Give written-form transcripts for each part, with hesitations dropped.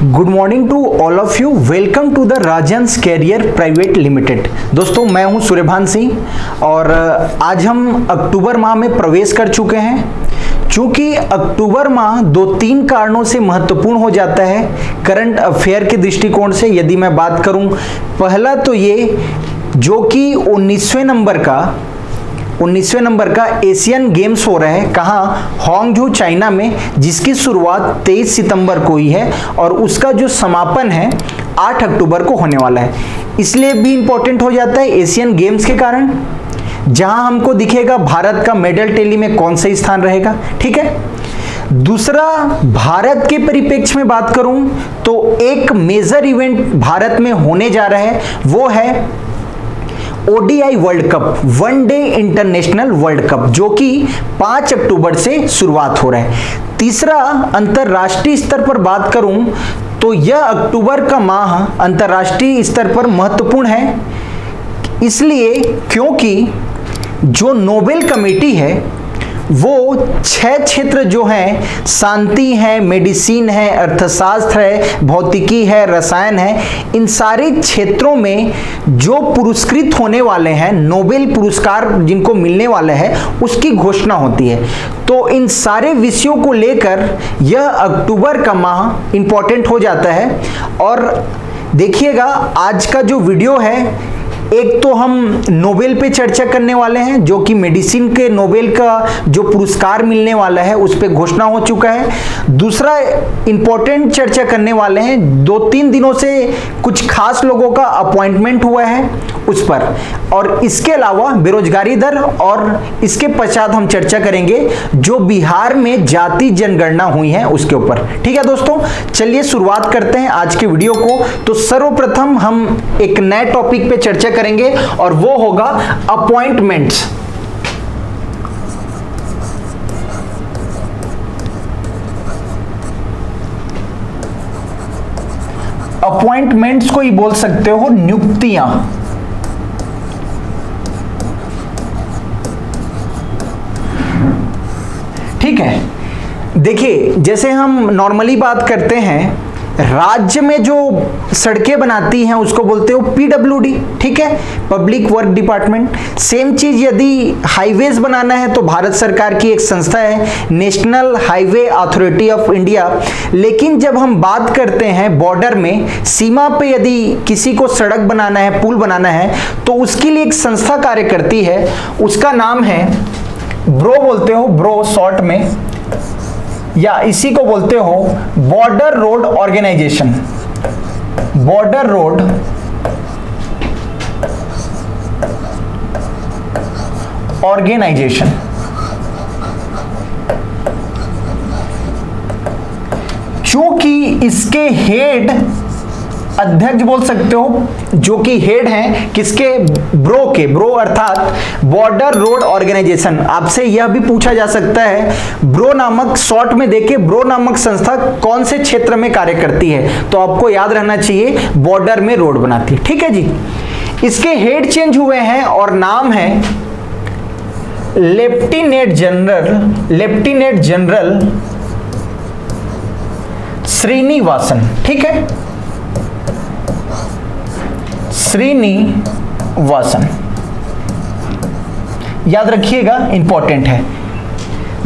Good morning to all of you. Welcome to the Rajhans career private limited. दोस्तों, मैं हूं सूर्यभान सिंह और आज हम अक्टूबर माह में प्रवेश कर चुके हैं। चूंकि अक्टूबर माह 2-3 कारणों से महत्वपूर्ण हो जाता है करंट अफेयर के दृष्टिकोण से। यदि मैं बात करूं, पहला तो ये जो कि 19वें नंबर का एशियन गेम्स हो रहा है, कहाँ? हांगझू चाइना में, जिसकी शुरुआत 23 सितंबर को हुई है और उसका जो समापन है 8 अक्टूबर को होने वाला है। इसलिए भी इंपॉर्टेंट हो जाता है एशियन गेम्स के कारण, जहां हमको दिखेगा भारत का मेडल टैली में कौन सा स्थान रहेगा। ठीक है। दूसरा, भारत के परिप्रेक्ष्य में बात करूं तो एक मेजर इवेंट भारत में होने जा रहा है, वो है ODI world cup, one day international world cup, जो कि 5 अक्टूबर से शुरुआत हो रहा है। तीसरा, अंतरराष्ट्रीय स्तर पर बात करूं तो यह अक्टूबर का माह अंतरराष्ट्रीय स्तर पर महत्वपूर्ण है, इसलिए क्योंकि जो नोबेल कमेटी है वो 6 क्षेत्र जो हैं, शांति है, मेडिसिन है, अर्थशास्त्र है, भौतिकी है, रसायन है, इन सारे क्षेत्रों में जो पुरस्कृत होने वाले हैं, नोबेल पुरस्कार जिनको मिलने वाले हैं, उसकी घोषणा होती है। तो इन सारे विषयों को लेकर यह अक्टूबर का माह इंपॉर्टेंट हो जाता है। और देखिएगा, आज का जो वीडियो है, एक तो हम नोबेल पे चर्चा करने वाले हैं, जो कि मेडिसिन के नोबेल का जो पुरस्कार मिलने वाला है उस पे घोषणा हो चुका है। दूसरा इंपॉर्टेंट चर्चा करने वाले हैं, 2-3 दिनों से कुछ खास लोगों का अपॉइंटमेंट हुआ है उस पर, और इसके अलावा बेरोजगारी दर, और इसके पश्चात हम चर्चा करेंगे जो बिहार में जाति जनगणना हुई है उसके ऊपर। ठीक है दोस्तों, चलिए शुरुआत करते हैं आज के वीडियो को। तो सर्वप्रथम हम एक नए टॉपिक पे चर्चा करेंगे और वो होगा अपॉइंटमेंट्स। अपॉइंटमेंट्स को ही बोल सकते हो नियुक्तियां। ठीक है। देखिए, जैसे हम नॉर्मली बात करते हैं, राज्य में जो सड़कें बनाती हैं उसको बोलते हो पीडब्ल्यूडी। ठीक है, पब्लिक वर्क डिपार्टमेंट। सेम चीज यदि हाईवेज बनाना है तो भारत सरकार की एक संस्था है, national highway authority of India. लेकिन जब हम बात करते हैं बॉर्डर में, सीमा पे यदि किसी को सड़क बनाना है, पुल बनाना है, तो उसके लिए एक संस्था कार्य करती है, उसका नाम है ब्रो, बोलते हो ब्रो शॉर्ट में, या इसी को बोलते हो border road organisation. Border road organisation. चूंकि इसके हेड अध्यक्ष बोल सकते हो, जो कि हेड हैं किसके? ब्रो के। ब्रो अर्थात बॉर्डर रोड ऑर्गेनाइजेशन। आपसे यह भी पूछा जा सकता है, ब्रो नामक शॉर्ट में देखे, ब्रो नामक संस्था कौन से क्षेत्र में कार्य करती है? तो आपको याद रहना चाहिए, बॉर्डर में रोड बनाती है। ठीक है जी। इसके हेड चेंज हुए हैं और नाम है लेफ्टिनेंट जनरल श्रीनिवासन। ठीक है, श्रीनिवासन, याद रखिएगा, इंपॉर्टेंट है।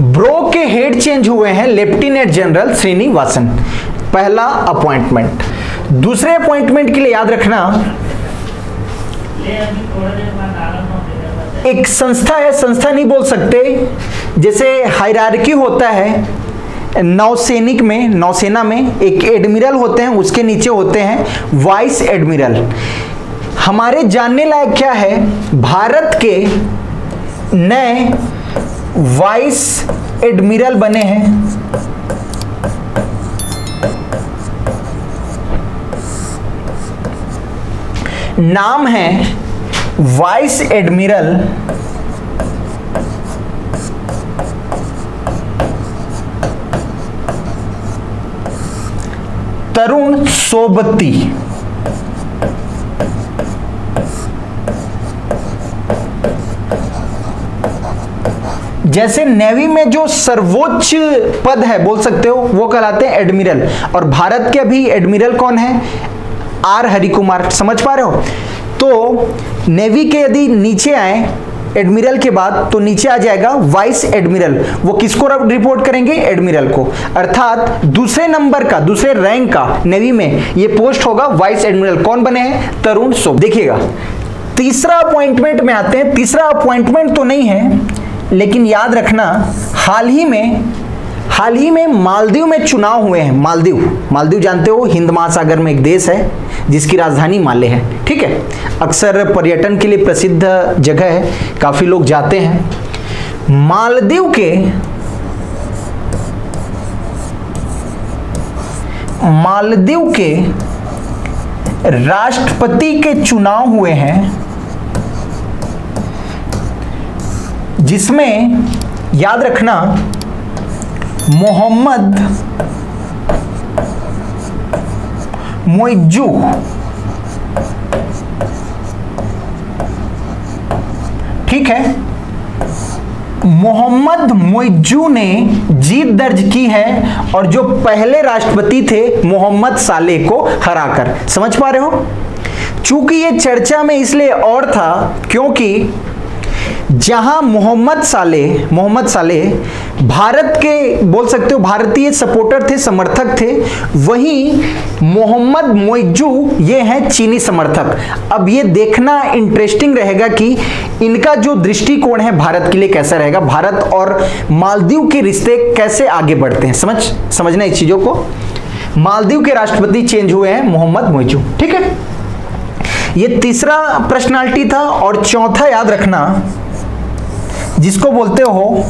ब्रो के हेड चेंज हुए हैं, लेफ्टिनेंट जनरल श्रीनिवासन, पहला अपॉइंटमेंट। दूसरे अपॉइंटमेंट के लिए याद रखना, एक संस्था है, संस्था नहीं बोल सकते, जैसे हायरार्की होता है नौसैनिक में, नौसेना में एक एडमिरल होते हैं, उसके नीचे होते हैं वाइस एडमिरल। हमारे जानने लायक क्या है, भारत के नए वाइस एडमिरल बने हैं नाम है वाइस एडमिरल तरुण सोबती। जैसे नेवी में जो सर्वोच्च पद है बोल सकते हो वो कहलाते हैं एडमिरल, और भारत के अभी एडमिरल कौन है? आर हरिकुमार। समझ पा रहे हो? तो नेवी के यदि नीचे आए एडमिरल के बाद तो नीचे आ जाएगा वाइस एडमिरल। वो किसको रिपोर्ट करेंगे? एडमिरल को। अर्थात दूसरे नंबर का, दूसरे रैंक का नेवी में ये पोस्ट होगा वाइस एडमिरल। कौन बने हैं? तरुण सोब। देखिएगा तीसरा अपॉइंटमेंट में आते हैं। तीसरा अपॉइंटमेंट तो नहीं है, लेकिन याद रखना हाल ही में मालदीव में चुनाव हुए हैं। मालदीव जानते हो, हिंद महासागर में एक देश है जिसकी राजधानी माले है। ठीक है, अक्सर पर्यटन के लिए प्रसिद्ध जगह है, काफी लोग जाते हैं। मालदीव के राष्ट्रपति के चुनाव हुए हैं, जिसमें याद रखना मोहम्मद मोइज्जू ठीक है, मोहम्मद मोइज्जू ने जीत दर्ज की है और जो पहले राष्ट्रपति थे मोहम्मद सालेह को हराकर। समझ पा रहे हो? चूंकि ये चर्चा में इसलिए और था क्योंकि जहां मोहम्मद सालेह भारत के बोल सकते हो भारतीय सपोर्टर थे, समर्थक थे, वहीं मोहम्मद मोइज्जू ये हैं चीनी समर्थक। अब ये देखना इंटरेस्टिंग रहेगा कि इनका जो दृष्टिकोण है भारत के लिए कैसा रहेगा, भारत और मालदीव के रिश्ते कैसे आगे बढ़ते हैं। समझना इस चीजों को। मालदीव के राष्ट्रपति चेंज हुए हैं मोहम्मद मोइज्जू। ठीक है, ये तीसरा पर्सनालिटी था। और चौथा याद रखना जिसको बोलते हो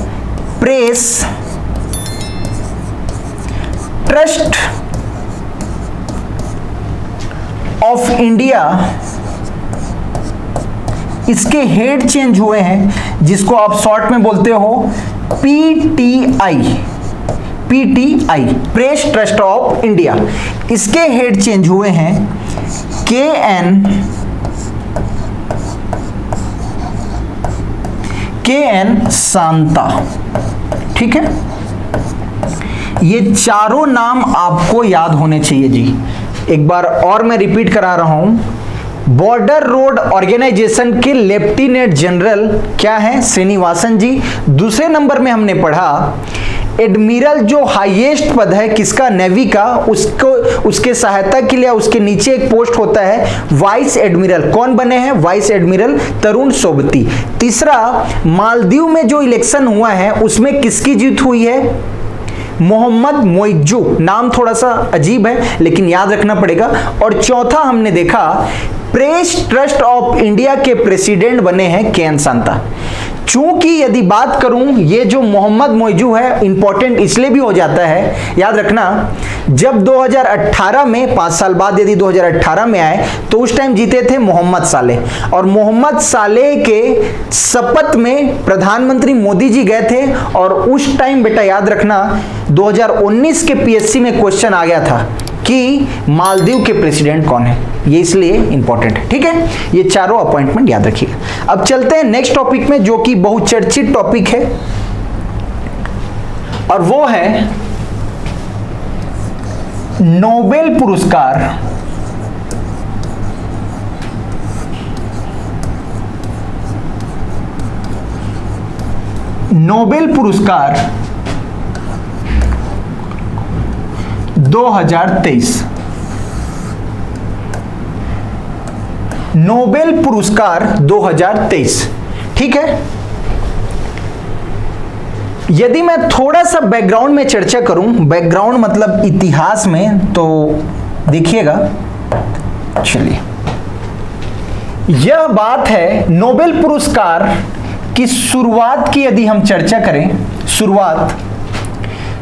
प्रेस ट्रस्ट ऑफ इंडिया, इसके हेड चेंज हुए हैं जिसको आप शॉर्ट में बोलते हो PTI, press trust of India. इसके हेड चेंज हुए हैं के एन शांता। ठीक है, ये चारों नाम आपको याद होने चाहिए जी। एक बार और मैं रिपीट करा रहा हूं। बॉर्डर रोड ऑर्गेनाइजेशन के लेफ्टिनेंट जनरल क्या है? श्रीनिवासन जी। दूसरे नंबर में हमने पढ़ा एडमिरल जो हाईएस्ट पद है किसका? नेवी का, उसके सहायता के लिए उसके नीचे एक पोस्ट होता है वाइस एडमिरल। कौन बने हैं? वाइस एडमिरल तरुण सोबती। तीसरा, मालदीव में जो इलेक्शन हुआ है उसमें किसकी जीत हुई है? मोहम्मद मोइज्जू। नाम थोड़ा सा अजीब है लेकिन याद रखना पड़ेगा। और चौथा हमने देखा प्रेस ट्रस्ट ऑफ इंडिया के प्रेसिडेंट बने हैं के एन शांता। चूंकि यदि बात करूं ये जो मोहम्मद मोइज्जू है इंपॉर्टेंट इसलिए भी हो जाता है, याद रखना जब 2018 में 5 साल बाद यदि 2018 में आए तो उस टाइम जीते थे मोहम्मद सालेह, और मोहम्मद सालेह के शपथ में प्रधानमंत्री मोदी जी गए थे। और उस टाइम बेटा याद रखना 2019 के पीएससी में क्वेश्चन आ गया था कि मालदीव के प्रेसिडेंट कौन है, ये इसलिए इंपॉर्टेंट है। ठीक है, ये चारों अपॉइंटमेंट याद रखिएगा। अब चलते हैं नेक्स्ट टॉपिक में जो कि बहुचर्चित टॉपिक है और वो है नोबेल पुरस्कार। नोबेल पुरस्कार 2023। नोबेल पुरस्कार 2023। ठीक है, यदि मैं थोड़ा सा बैकग्राउंड में चर्चा करूं, बैकग्राउंड मतलब इतिहास में, तो देखिएगा। चलिए, यह बात है नोबेल पुरस्कार की शुरुआत की यदि हम चर्चा करें,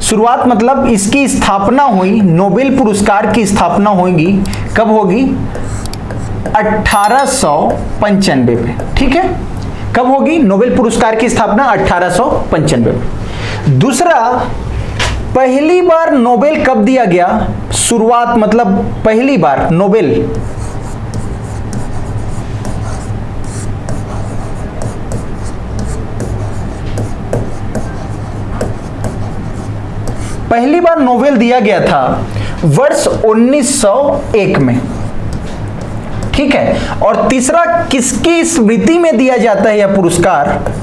शुरुआत मतलब इसकी स्थापना हुई, नोबेल पुरस्कार की स्थापना होगी कब होगी? 1895 में। ठीक है, कब होगी नोबेल पुरस्कार की स्थापना? 1895 में। दूसरा, पहली बार नोबेल कब दिया गया? शुरुआत मतलब पहली बार नोबेल पहली बार नोबेल दिया गया था वर्ष 1901 में, ठीक है। और तीसरा, किसकी स्मृति में दिया जाता है यह पुरस्कार?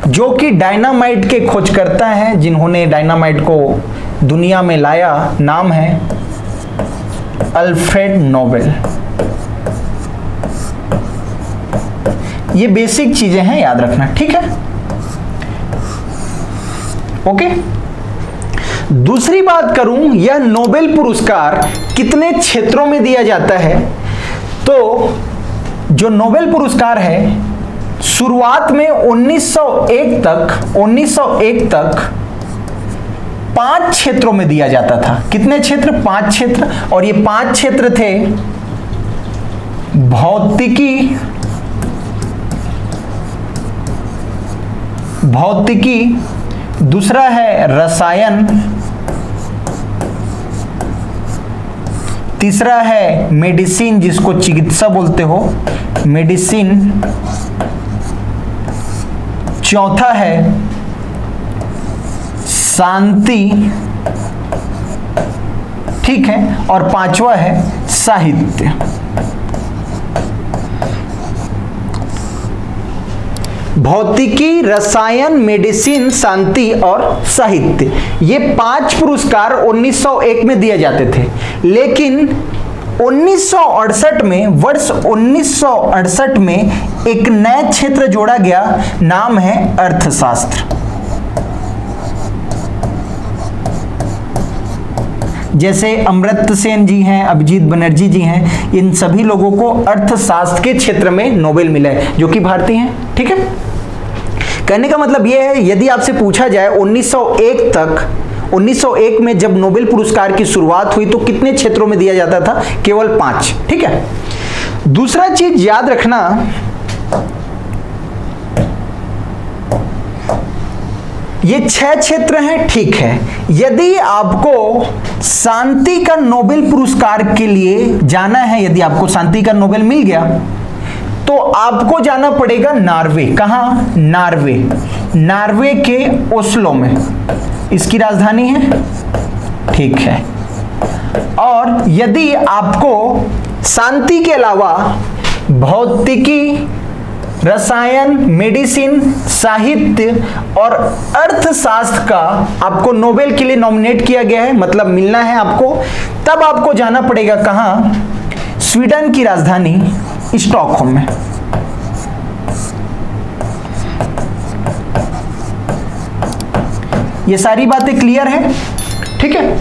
जो कि डायनामाइट के खोजकर्ता हैं, जिन्होंने डायनामाइट को दुनिया में लाया, नाम है अल्फ्रेड नोबेल। ये बेसिक चीजें हैं, याद रखना, ठीक है। ओके। दूसरी बात करूं, यह नोबेल पुरस्कार कितने क्षेत्रों में दिया जाता है? तो जो नोबेल पुरस्कार है, शुरुआत में 1901 तक 5 क्षेत्रों में दिया जाता था। कितने क्षेत्र? 5 क्षेत्र। और ये 5 क्षेत्र थे भौतिकी, दूसरा है रसायन, तीसरा है मेडिसिन, जिसको चिकित्सा बोलते हो, मेडिसिन, चौथा है शांति, ठीक है, और पांचवा है साहित्य। भौतिकी, रसायन, मेडिसिन, शांति और साहित्य, ये 5 पुरस्कार 1901 में दिए जाते थे। लेकिन 1968 में, वर्ष 1968 में एक नया क्षेत्र जोड़ा गया, नाम है अर्थशास्त्र। जैसे अमर्त्य सेन जी हैं, अभिजीत बनर्जी जी हैं, इन सभी लोगों को अर्थशास्त्र के क्षेत्र में नोबेल मिला है, जो कि भारतीय हैं, ठीक है। कहने का मतलब यह है, यदि आपसे पूछा जाए 1901 में जब नोबेल पुरस्कार की शुरुआत हुई तो कितने क्षेत्रों में दिया जाता था? केवल 5, ठीक है। दूसरा चीज याद रखना, ये 6 क्षेत्र हैं, ठीक है। यदि आपको शांति का नोबेल पुरस्कार के लिए जाना है, यदि आपको शांति का नोबेल मिल गया तो आपको जाना पड़ेगा नार्वे। कहां? नार्वे के ओस्लो में इसकी राजधानी है, ठीक है। और यदि आपको शांति के अलावा भौतिकी, रसायन, मेडिसिन, साहित्य और अर्थशास्त्र का आपको नोबेल के लिए नॉमिनेट किया गया है, मतलब मिलना है आपको, तब आपको जाना पड़ेगा कहां? स्वीडन की राजधानी स्टॉकहोम में। ये सारी बातें क्लियर है, ठीक है।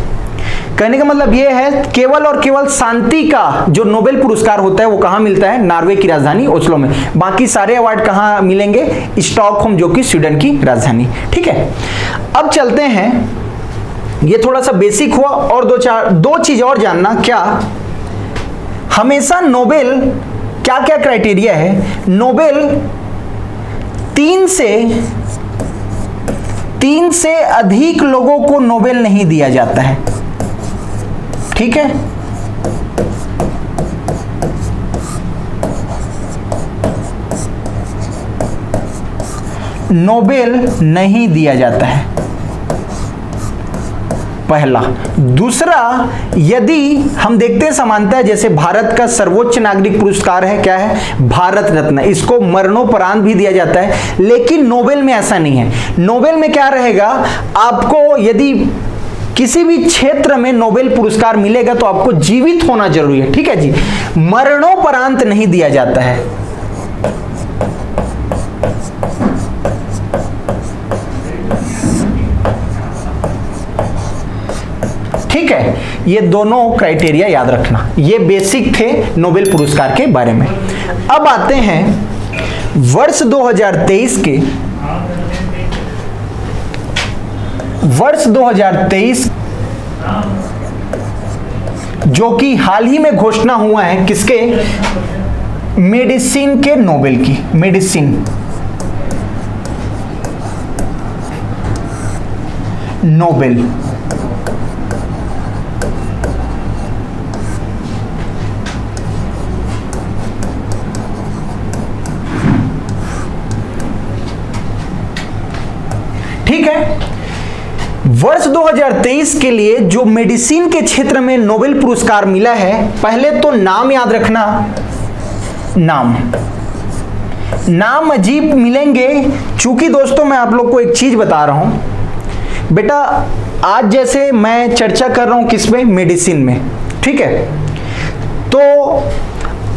कहने का मतलब यह है, केवल और केवल शांति का जो नोबेल पुरस्कार होता है वो कहां मिलता है? नार्वे की राजधानी ओस्लो में। बाकी सारे अवार्ड कहां मिलेंगे? स्टॉकहोम, जो कि स्वीडन की राजधानी, ठीक है। अब चलते हैं, ये थोड़ा सा बेसिक हुआ, और दो चीज और जानना। क्या हमेशा नोबेल, क्या क्या क्राइटेरिया है? नोबेल 3 से अधिक लोगों को नोबेल नहीं दिया जाता है, ठीक है। नोबेल नहीं दिया जाता है, पहला। दूसरा, यदि हम देखते हैं समानता है, जैसे भारत का सर्वोच्च नागरिक पुरस्कार है, क्या है? भारत रत्न। इसको मरणोपरांत भी दिया जाता है, लेकिन नोबेल में ऐसा नहीं है। नोबेल में क्या रहेगा? आपको यदि किसी भी क्षेत्र में नोबेल पुरस्कार मिलेगा तो आपको जीवित होना जरूरी है, ठीक है जी। मरणोपरांत नहीं दिया जाता है। ठीक है, ये दोनों क्राइटेरिया याद रखना। ये बेसिक थे नोबेल पुरस्कार के बारे में। अब आते हैं वर्ष 2023 जो कि हाल ही में घोषणा हुआ है, किसके? मेडिसिन के नोबेल की। Medicine, Nobel. ठीक है, वर्ष 2023 के लिए जो मेडिसिन के क्षेत्र में नोबेल पुरस्कार मिला है, पहले तो नाम याद रखना। नाम अजीब मिलेंगे, चूंकि दोस्तों मैं आप लोग को एक चीज बता रहा हूं बेटा, आज जैसे मैं चर्चा कर रहा हूं किस में, मेडिसिन में, ठीक है। तो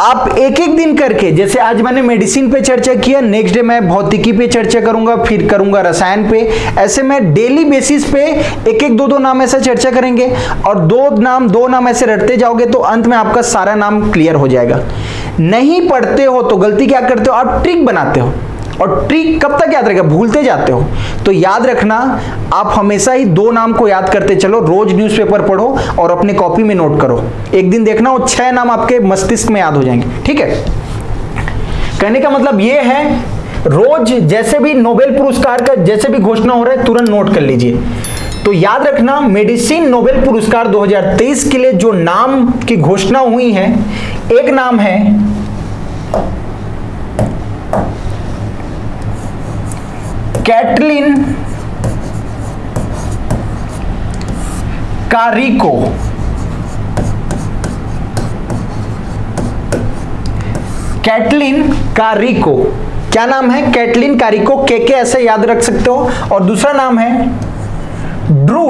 आप एक एक दिन करके, जैसे आज मैंने मेडिसिन पे चर्चा किया, नेक्स्ट डे मैं भौतिकी पे चर्चा करूंगा, फिर करूंगा रसायन पे, ऐसे मैं डेली बेसिस पे एक एक दो नाम ऐसा चर्चा करेंगे, और दो नाम ऐसे रटते जाओगे तो अंत में आपका सारा नाम क्लियर हो जाएगा। नहीं पढ़ते हो तो गलती क्या करते हो, आप ट्रिक बनाते हो, और ट्रिक कब तक याद रहेगा, भूलते जाते हो। तो याद रखना, आप हमेशा ही 2 नाम को याद करते चलो, रोज न्यूज़पेपर पढ़ो और अपने कॉपी में नोट करो। एक दिन देखना वो 6 नाम आपके मस्तिष्क में याद हो जाएंगे, ठीक है। कहने का मतलब ये है, रोज जैसे भी नोबेल पुरस्कार का जैसे भी घोषणा हो रहा है तुरंत नोट कर लीजिए। तो याद रखना, मेडिसिन नोबेल पुरस्कार 2023 के लिए जो नाम की घोषणा हुई है, एक नाम है कैटलिन कारिको। कैटलिन कारिको, क्या नाम है, कैटलिन कारिको, के ऐसे याद रख सकते हो। और दूसरा नाम है ड्रू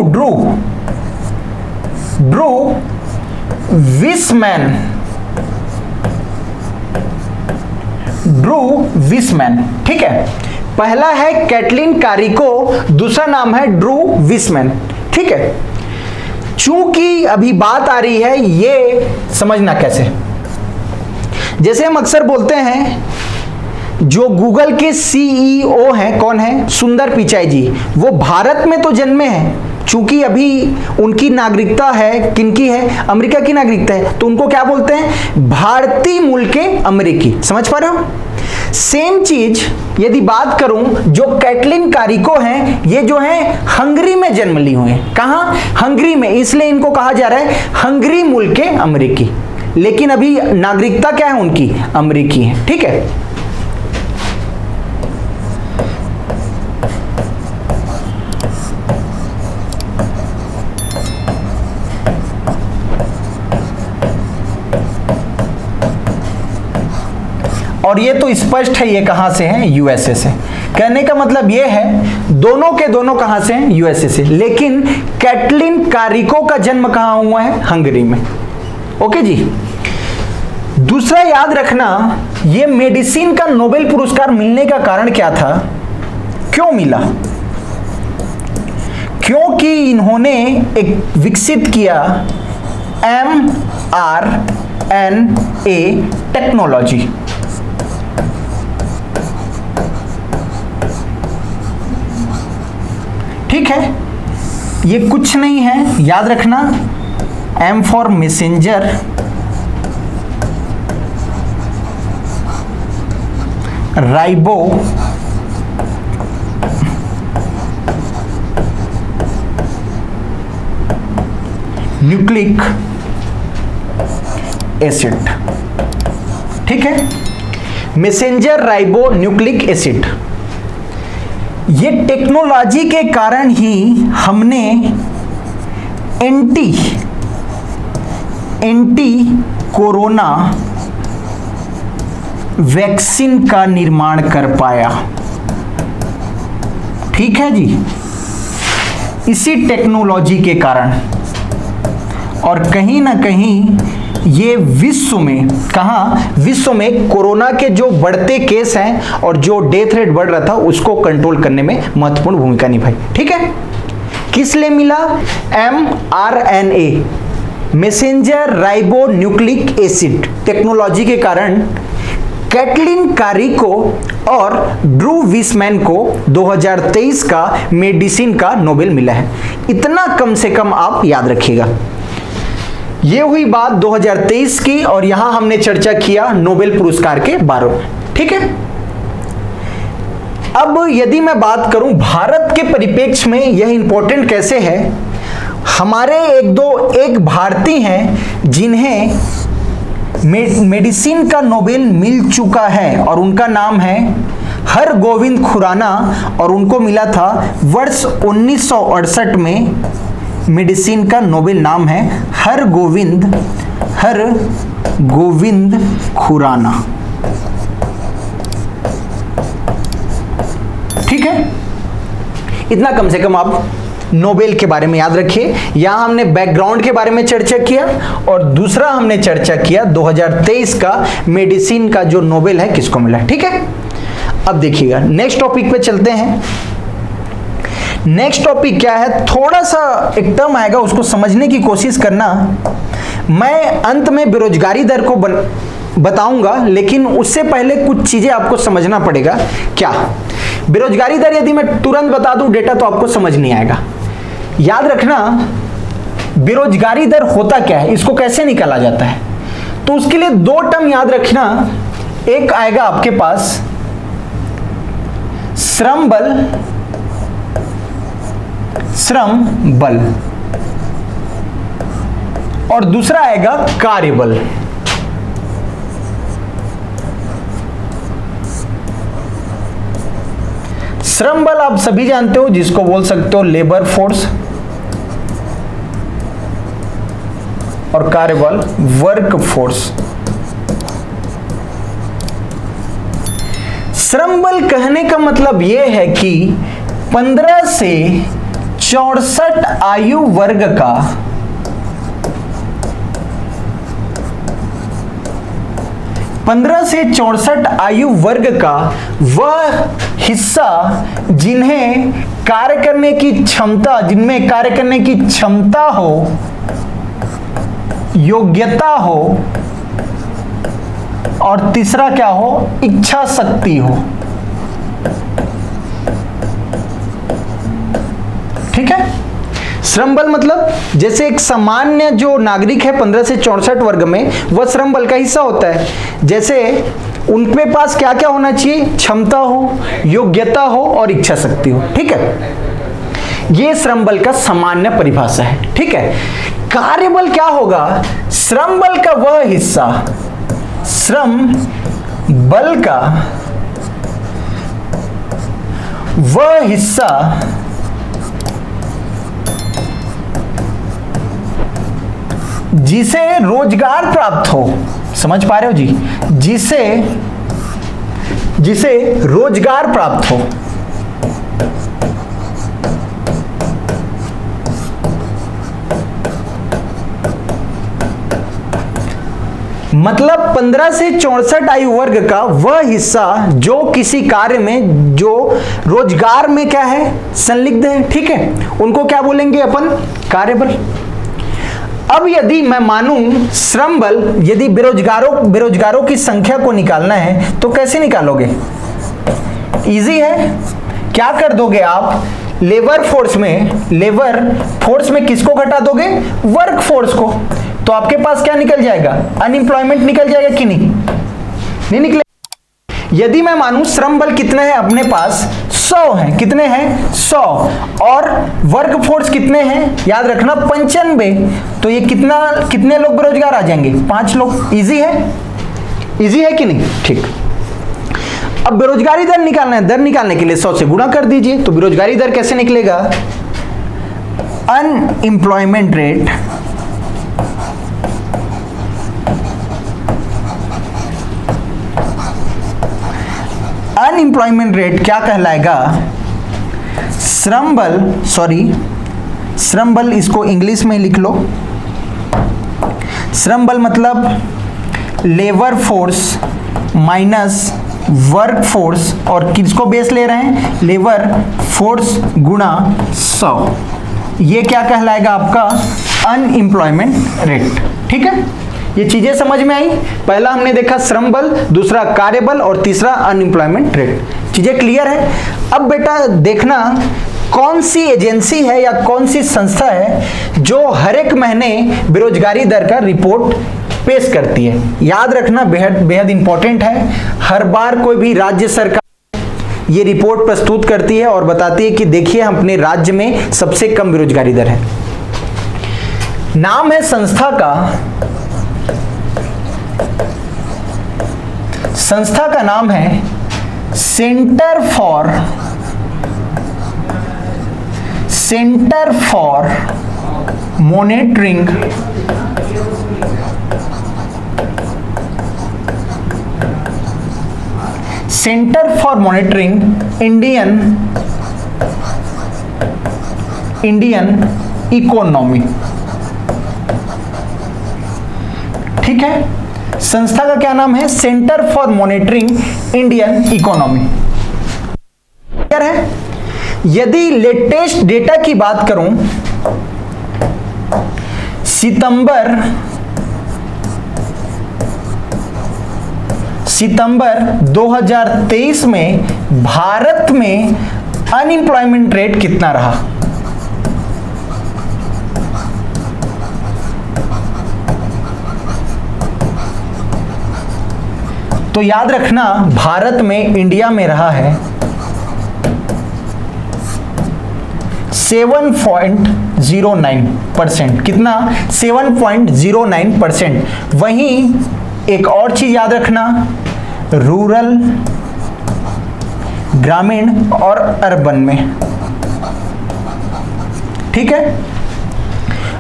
विसमैन, ठीक है। पहला है कैटलिन कारिको, दूसरा नाम है ड्रू विसमैन, ठीक है। चूंकि अभी बात आ रही है, ये समझना कैसे, जैसे हम अक्सर बोलते हैं, जो गूगल के सीईओ हैं, कौन है, सुंदर पिचाई जी, वो भारत में तो जन्मे हैं, चूंकि अभी उनकी नागरिकता है, किनकी है, अमेरिका की नागरिकता है, तो उनको क्या बोलते हैं, भारतीय मूल के अमेरिकी। समझ पा रहे हो। सेम चीज यदि बात करूं, जो कैटलिन कारिको हैं, ये जो हैं हंगरी में जन्म ली हुए हैं। कहां, हंगरी में, इसलिए इनको कहा जा रहा है हंगरी मूल के अमेरिकी, लेकिन अभी नागरिकता क्या है उनकी, अमेरिकी है, ठीक है। और ये तो स्पष्ट है, ये कहां से हैं, यूएसए से। कहने का मतलब ये है, दोनों के दोनों कहां से हैं, यूएसए से, लेकिन कैटलिन कारिको का जन्म कहां हुआ है, हंगरी में। ओके जी। दूसरा याद रखना, ये मेडिसिन का नोबेल पुरस्कार मिलने का कारण क्या था, क्यों मिला, क्योंकि इन्होंने एक विकसित किया mRNA टेक्नोलॉजी। ठीक है, ये कुछ नहीं है, याद रखना, M for messenger, ribo nucleic acid, ठीक है, मैसेंजर राइबो न्यूक्लिक एसिड। ये टेक्नोलॉजी के कारण ही हमने एंटी कोरोना वैक्सीन का निर्माण कर पाया। ठीक है जी, इसी टेक्नोलॉजी के कारण। और कहीं ना कहीं ये विश्व में, कहाँ, विश्व में कोरोना के जो बढ़ते केस हैं और जो डेथ रेट बढ़ रहा था उसको कंट्रोल करने में महत्वपूर्ण भूमिका निभाई। ठीक है, किस लिए मिला, mRNA messenger ribo nucleic acid technology के कारण कैटलिन कारिको और ड्रू विसमैन को 2023 का मेडिसिन का नोबेल मिला है। इतना कम से कम आप याद रखिएगा। ये हुई बात 2023 की, और यहां हमने चर्चा किया नोबेल पुरस्कार के बारे में। ठीक है, अब यदि मैं बात करूं भारत के परिप्रेक्ष्य में यह इंपॉर्टेंट कैसे है, हमारे एक भारतीय हैं जिन्हें मेडिसिन का नोबेल मिल चुका है और उनका नाम है हरगोविंद खुराना, और उनको मिला था वर्ष 1968 में मेडिसिन का नोबेल। नाम है हरगोविंद खुराना। ठीक है, इतना कम से कम आप नोबेल के बारे में याद रखिए। यहां हमने बैकग्राउंड के बारे में चर्चा किया, और दूसरा हमने चर्चा किया 2023 का मेडिसिन का जो नोबेल है किसको मिला। ठीक है, अब देखिएगा नेक्स्ट टॉपिक पे चलते हैं। नेक्स्ट टॉपिक क्या है, थोड़ा सा एक टर्म आएगा, उसको समझने की कोशिश करना। मैं अंत में बेरोजगारी दर को बताऊंगा, लेकिन उससे पहले कुछ चीजें आपको समझना पड़ेगा। क्या बेरोजगारी दर यदि मैं तुरंत बता दूं डेटा तो आपको समझ नहीं आएगा। याद रखना बेरोजगारी दर होता क्या है, इसको कैसे निकाला जाता है। तो उसके लिए दो टर्म याद रखना। एक आएगा आपके पास श्रम बल, और दूसरा आएगा कार्यबल। श्रम बल आप सभी जानते हो, जिसको बोल सकते हो लेबर फोर्स, और कार्यबल वर्क फोर्स। श्रम बल कहने का मतलब यह है कि 15 से 64 आयु वर्ग का 15 से 64 आयु वर्ग का वह हिस्सा जिन्हें कार्य करने की क्षमता, जिनमें कार्य करने की क्षमता हो, योग्यता हो, और तीसरा क्या हो, इच्छा शक्ति हो। ठीक है, श्रम बल मतलब जैसे एक सामान्य जो नागरिक है 15 से 64 वर्ग में, वह श्रम बल का हिस्सा होता है। जैसे उनके पास क्या क्या होना चाहिए, क्षमता हो, योग्यता हो और इच्छा शक्ति हो। ठीक है, यह श्रम बल का सामान्य परिभाषा है। ठीक है, कार्यबल क्या होगा, श्रम बल का वह हिस्सा, श्रम बल का वह हिस्सा जिसे रोजगार प्राप्त हो। समझ पा रहे हो जी, जिसे रोजगार प्राप्त हो। मतलब 15 से 64 आयु वर्ग का वह हिस्सा जो किसी कार्य में, जो रोजगार में क्या है, संलिग्ध है। ठीक है, उनको क्या बोलेंगे अपन, कार्यबल। अब यदि मैं मानूं श्रम बल, यदि बेरोजगारों की संख्या को निकालना है तो कैसे निकालोगे, इजी है। क्या कर दोगे आप, लेबर फोर्स में किसको घटा दोगे, वर्क फोर्स को। तो आपके पास क्या निकल जाएगा, अनएम्प्लॉयमेंट निकल जाएगा कि नहीं निकले। यदि मैं मानूं श्रम बल कितने हैं अपने पास, 100 हैं। कितने हैं, 100, और वर्क फोर्स कितने हैं, याद रखना 95। तो ये कितने लोग बेरोजगार आ जाएंगे, 5 लोग। इजी है कि नहीं। ठीक, अब बेरोजगारी दर निकालना है। दर निकालने के लिए 100 से गुणा कर दीजिए। तो बेरोजगारी दर कैसे निकलेगा, अनएम्प्लॉयमेंट रेट क्या कहलाएगा, श्रम बल, इसको इंग्लिश में लिख लो। श्रम बल मतलब labour force minus work force, और किसको बेस ले रहे हैं, लेबर फोर्स गुणा 100। ये क्या कहलाएगा आपका, अनएम्प्लॉयमेंट रेट। ठीक है, ये चीजें समझ में आई। पहला हमने देखा श्रम बल, दूसरा कार्यबल, और तीसरा अनएम्प्लॉयमेंट रेट। चीजें क्लियर है। अब बेटा देखना कौन सी एजेंसी है या कौन सी संस्था है जो हर एक महीने बेरोजगारी दर का रिपोर्ट पेश करती है। याद रखना बेहद इंपॉर्टेंट है। हर बार कोई भी राज्य सरकार ये रिपोर्ट प्रस्तुत करती है और बताती है कि देखिए हम अपने राज्य में सबसे कम बेरोजगारी दर है। नाम है संस्था का नाम है centre for monitoring Indian economy. ठीक है, संस्था का क्या नाम है? Centre for monitoring Indian economy. Clear है? यदि लेटेस्ट डेटा की बात करूं, सितंबर 2023 में भारत में अनएम्प्लॉयमेंट रेट कितना रहा? तो याद रखना, भारत में, इंडिया में रहा है 7.09%। कितना? 7.09%। वहीं एक और चीज याद रखना, रूरल, ग्रामीण और अर्बन में। ठीक है,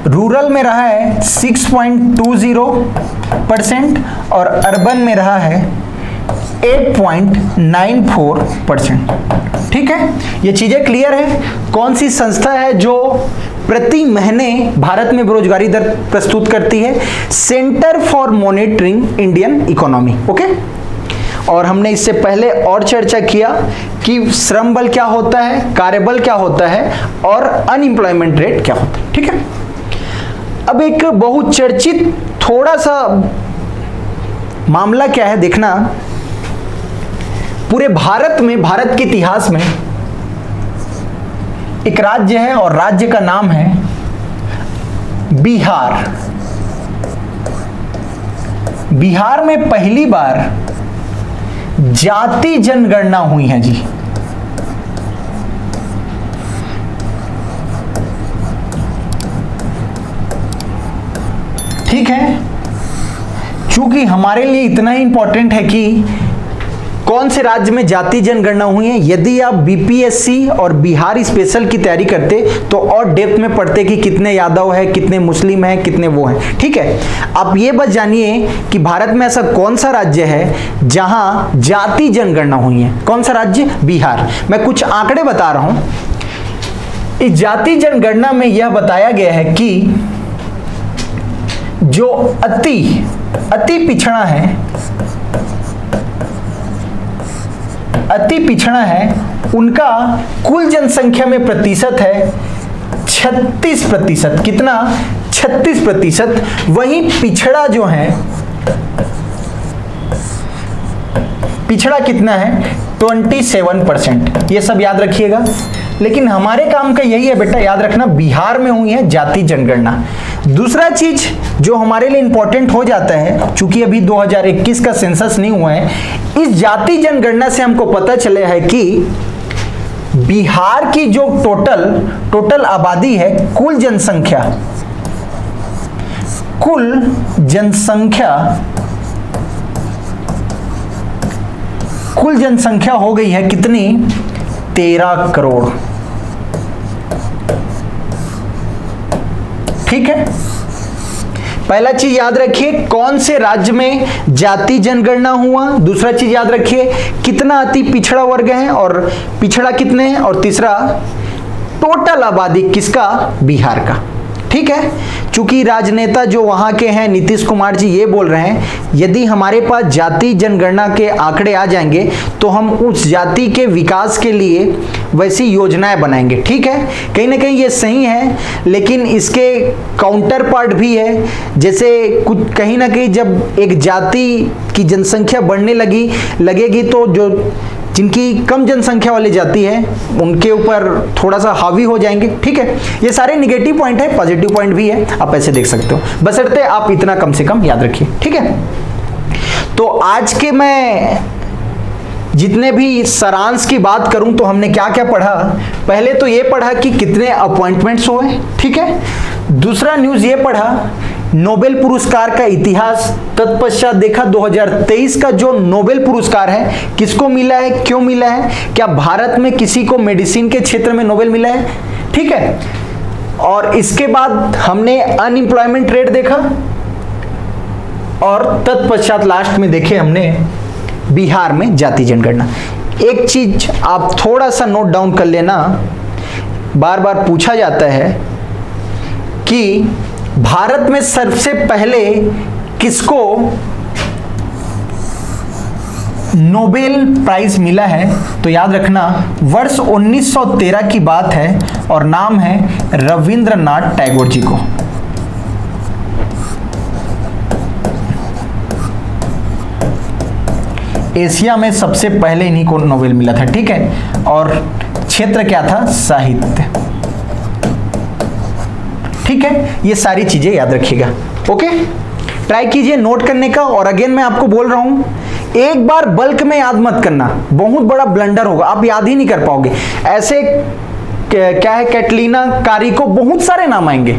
रूरल में रहा है 6.20% और अर्बन में रहा है 8.94%। ठीक है, ये चीजें क्लियर है? कौन सी संस्था है जो प्रति महीने भारत में बेरोजगारी दर प्रस्तुत करती है? Centre for monitoring Indian economy. Okay, और हमने इससे पहले और चर्चा किया कि श्रम बल क्या होता है, कार्यबल क्या होता है और अनएम्प्लॉयमेंट रेट क्या होता है। ठीक है, अब एक बहुचर्चित थोड़ा सा मामला क्या है देखना, पूरे भारत में, भारत के इतिहास में एक राज्य है और राज्य का नाम है बिहार। बिहार में पहली बार जाति जनगणना हुई है जी। ठीक है, चूंकि हमारे लिए इतना ही इंपॉर्टेंट है कि कौन से राज्य में जाति जनगणना हुई है, यदि आप बीपीएससी और बिहार स्पेशल की तैयारी करते तो और डेप्थ में पढ़ते कि कितने यादव है, कितने मुस्लिम है, कितने वो हैं। ठीक है, आप ये बस जानिए कि भारत में ऐसा कौन सा राज्य है जहां जाति जनगणना हुई है। कौन सा राज्य? बिहार। मैं कुछ आंकड़े बता रहा हूं। इस जाति जनगणना में यह बताया गया है कि जो अति पिछड़ा है उनका कुल जनसंख्या में प्रतिशत है 36%। कितना? 36%। वहीं पिछड़ा जो है, पिछड़ा कितना है? 27%। ये सब याद रखिएगा। लेकिन हमारे काम का यही है बेटा, याद रखना बिहार में हुई है जाति जनगणना। दूसरा चीज जो हमारे लिए इंपॉर्टेंट हो जाता है, चूंकि अभी 2021 का सेंसस नहीं हुआ है, इस जाति जनगणना से हमको पता चला है कि बिहार की जो टोटल आबादी है, कुल जनसंख्या हो गई है कितनी? 13 करोड़। ठीक है, पहला चीज याद रखिए कौन से राज्य में जाति जनगणना हुआ। दूसरा चीज याद रखिए कितना अति पिछड़ा वर्ग है और पिछड़ा कितने हैं। और तीसरा, टोटल आबादी किसका? बिहार का। ठीक है, चूंकि राजनेता जो वहां के हैं नीतीश कुमार जी ये बोल रहे हैं यदि हमारे पास जाति जनगणना के आंकड़े आ जाएंगे तो हम उस जाति के विकास के लिए वैसी योजनाएं बनाएंगे। ठीक है, कहीं ना कहीं ये सही है, लेकिन इसके काउंटर पार्ट भी है। जैसे कुछ कहीं ना कहीं जब एक जाति की जनसंख्या बढ़ने लगेगी तो जो जिनकी कम जनसंख्या वाली जाति है उनके ऊपर थोड़ा सा हावी हो जाएंगे। ठीक है, ये सारे निगेटिव पॉइंट है, पॉजिटिव पॉइंट भी है, आप ऐसे देख सकते हो, बशर्ते आप इतना कम से कम याद रखिए। ठीक है, तो आज के मैं जितने भी सारांश की बात करूं तो हमने क्या क्या पढ़ा। पहले तो ये पढ़ा कि कितने अपॉइंटमेंट्स हुए। ठीक है, दूसरा न्यूज ये पढ़ा नोबेल पुरस्कार का इतिहास, तत्पश्चात देखा 2023 का जो नोबेल पुरस्कार है किसको मिला है, क्यों मिला है, क्या भारत में किसी को मेडिसिन के क्षेत्र में नोबेल मिला है, ठीक है। और इसके बाद हमने अनएम्प्लॉयमेंट रेट देखा और तत्पश्चात लास्ट में देखे हमने बिहार में जाति जनगणना। एक चीज आप थोड़ा सा नोट डाउन कर लेना, बार बार पूछा जाता है कि भारत में सबसे पहले किसको नोबेल प्राइज मिला है, तो याद रखना वर्ष 1913 की बात है और नाम है रविंद्रनाथ टैगोर जी को। एशिया में सबसे पहले इन्हीं को नोबेल मिला था, ठीक है। और क्षेत्र क्या था, साहित्य, ठीक है। ये सारी चीजें याद रखिएगा, ओके। ट्राई कीजिए नोट करने का। और अगेन मैं आपको बोल रहा हूं, एक बार बल्क में याद मत करना, बहुत बड़ा ब्लंडर होगा, आप याद ही नहीं कर पाओगे। ऐसे क्या है, कैटलीना कारी को बहुत सारे नाम आएंगे,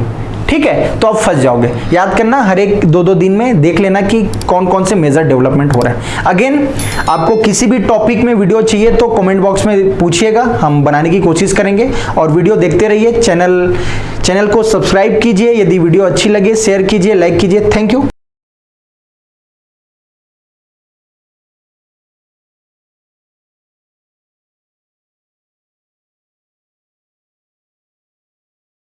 ठीक है, तो आप फंस जाओगे। याद करना, हर एक 2-2 दिन में देख लेना कि कौन कौन से मेजर डेवलपमेंट हो रहा है। अगेन आपको किसी भी टॉपिक में वीडियो चाहिए तो कमेंट बॉक्स में पूछिएगा, हम बनाने की कोशिश करेंगे। और वीडियो देखते रहिए, चैनल को सब्सक्राइब कीजिए, यदि वीडियो अच्छी लगे शेयर कीजिए, लाइक कीजिए। Thank you.